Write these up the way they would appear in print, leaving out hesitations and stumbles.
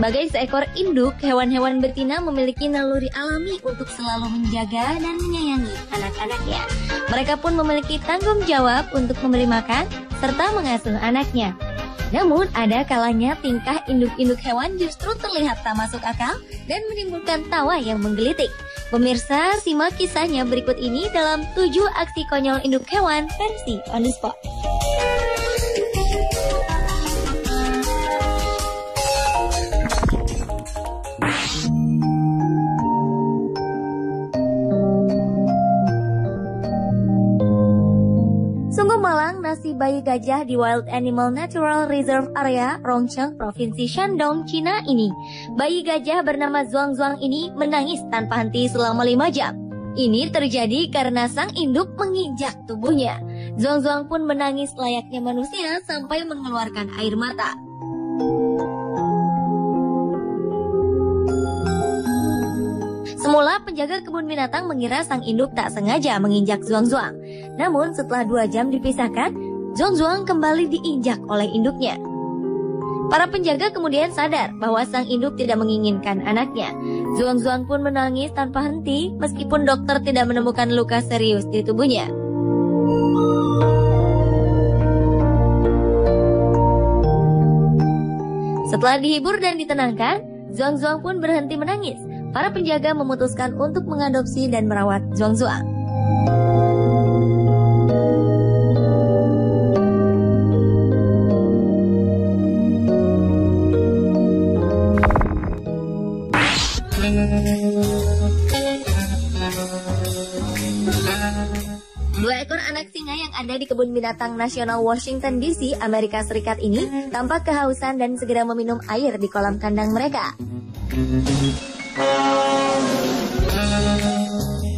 Sebagai seekor induk, hewan-hewan betina memiliki naluri alami untuk selalu menjaga dan menyayangi anak-anaknya. Mereka pun memiliki tanggung jawab untuk memberi makan serta mengasuh anaknya. Namun, ada kalanya tingkah induk-induk hewan justru terlihat tak masuk akal dan menimbulkan tawa yang menggelitik. Pemirsa, simak kisahnya berikut ini dalam 7 aksi konyol induk hewan versi On The Spot. Sungguh malang nasib bayi gajah di Wild Animal Natural Reserve Area Rongcheng, Provinsi Shandong, Cina ini. Bayi gajah bernama Zhuang ini menangis tanpa henti selama 5 jam. Ini terjadi karena sang induk menginjak tubuhnya. Zhuang pun menangis layaknya manusia sampai mengeluarkan air mata. Semula penjaga kebun binatang mengira sang induk tak sengaja menginjak Zhuang. Namun setelah 2 jam dipisahkan, Zhuang kembali diinjak oleh induknya. Para penjaga kemudian sadar bahwa sang induk tidak menginginkan anaknya. Zhuang pun menangis tanpa henti meskipun dokter tidak menemukan luka serius di tubuhnya. Setelah dihibur dan ditenangkan, Zhuang pun berhenti menangis. Para penjaga memutuskan untuk mengadopsi dan merawat Zhuang. Dua ekor anak singa yang ada di Kebun Binatang Nasional Washington DC, Amerika Serikat ini tampak kehausan dan segera meminum air di kolam kandang mereka.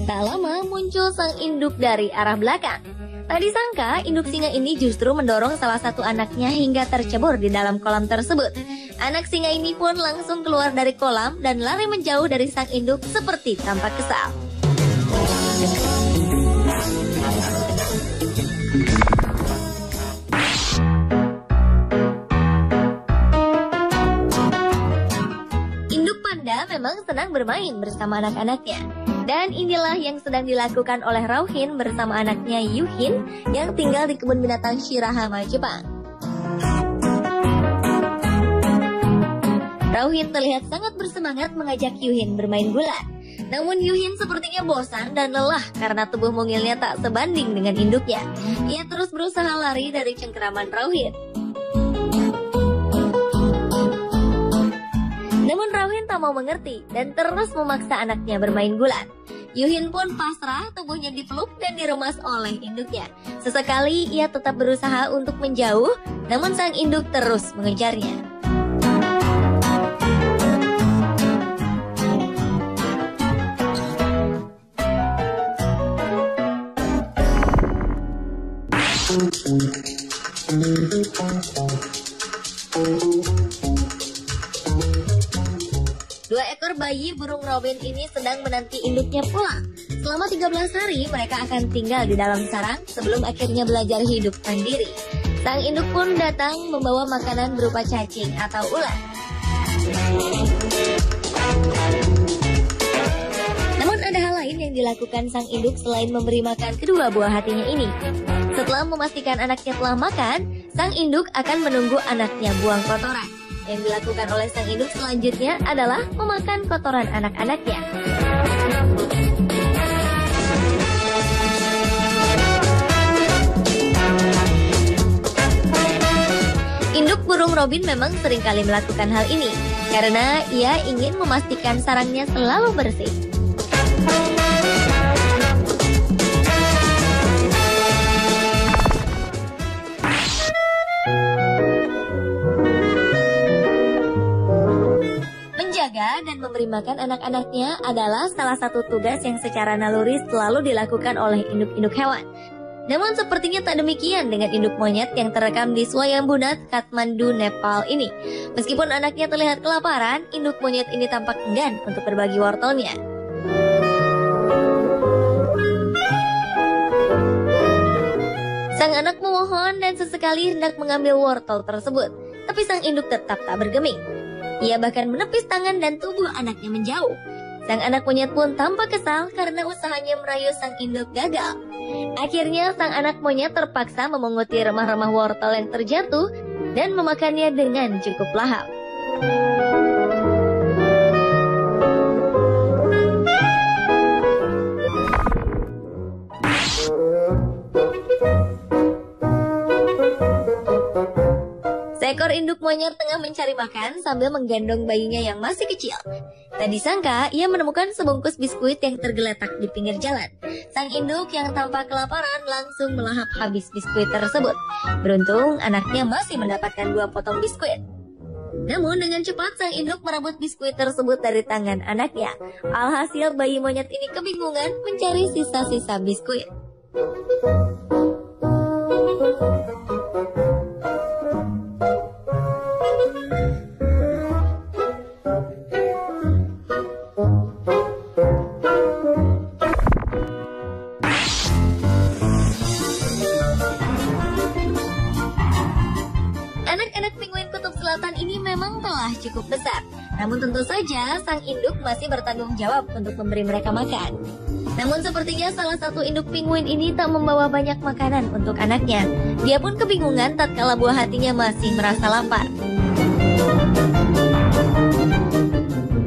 Tak lama muncul sang induk dari arah belakang. Tak disangka induk singa ini justru mendorong salah satu anaknya hingga tercebur di dalam kolam tersebut. Anak singa ini pun langsung keluar dari kolam dan lari menjauh dari sang induk seperti tanpa kesal. Memang senang bermain bersama anak-anaknya. Dan inilah yang sedang dilakukan oleh Rauhin bersama anaknya Yuhin yang tinggal di kebun binatang Shirahama, Jepang. Rauhin terlihat sangat bersemangat mengajak Yuhin bermain gulat. Namun Yuhin sepertinya bosan dan lelah karena tubuh mungilnya tak sebanding dengan induknya. Ia terus berusaha lari dari cengkeraman Rauhin. Namun Rauhin tak mau mengerti dan terus memaksa anaknya bermain gulat. Yuhin pun pasrah, tubuhnya dipeluk dan diremas oleh induknya. Sesekali ia tetap berusaha untuk menjauh, namun sang induk terus mengejarnya. Dua ekor bayi burung robin ini sedang menanti induknya pulang. Selama 13 hari mereka akan tinggal di dalam sarang sebelum akhirnya belajar hidup mandiri. Sang induk pun datang membawa makanan berupa cacing atau ulat. Namun ada hal lain yang dilakukan sang induk selain memberi makan kedua buah hatinya ini. Setelah memastikan anaknya telah makan, sang induk akan menunggu anaknya buang kotoran. Yang dilakukan oleh sang induk selanjutnya adalah memakan kotoran anak-anaknya. Induk burung robin memang seringkali melakukan hal ini karena ia ingin memastikan sarangnya selalu bersih. Menjaga dan memberi makan anak-anaknya adalah salah satu tugas yang secara naluri selalu dilakukan oleh induk-induk hewan. Namun sepertinya tak demikian dengan induk monyet yang terekam di Swayambhunath, Kathmandu, Nepal ini. Meskipun anaknya terlihat kelaparan, induk monyet ini tampak enggan untuk berbagi wortelnya. Sang anak memohon dan sesekali hendak mengambil wortel tersebut, tapi sang induk tetap tak bergeming. Ia bahkan menepis tangan dan tubuh anaknya menjauh. Sang anak monyet pun tampak kesal karena usahanya merayu sang induk gagal. Akhirnya sang anak monyet terpaksa memunguti remah-remah wortel yang terjatuh dan memakannya dengan cukup lahap. Seekor induk monyet tengah mencari makan sambil menggendong bayinya yang masih kecil. Tak disangka, ia menemukan sebungkus biskuit yang tergeletak di pinggir jalan. Sang induk yang tampak kelaparan langsung melahap habis biskuit tersebut. Beruntung, anaknya masih mendapatkan 2 potong biskuit. Namun dengan cepat sang induk merebut biskuit tersebut dari tangan anaknya. Alhasil bayi monyet ini kebingungan mencari sisa-sisa biskuit. Anak-anak penguin kutub selatan ini memang telah cukup besar. Namun tentu saja sang induk masih bertanggung jawab untuk memberi mereka makan. Namun sepertinya salah satu induk penguin ini tak membawa banyak makanan untuk anaknya. Dia pun kebingungan tatkala buah hatinya masih merasa lapar.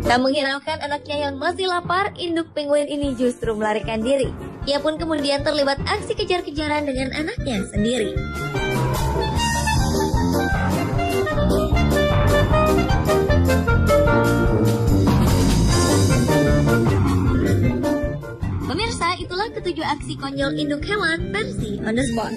Tak menghiraukan anaknya yang masih lapar, induk penguin ini justru melarikan diri. Ia pun kemudian terlibat aksi kejar-kejaran dengan anaknya sendiri. Pemirsa, itulah ketujuh aksi konyol induk hewan versi On The Spot.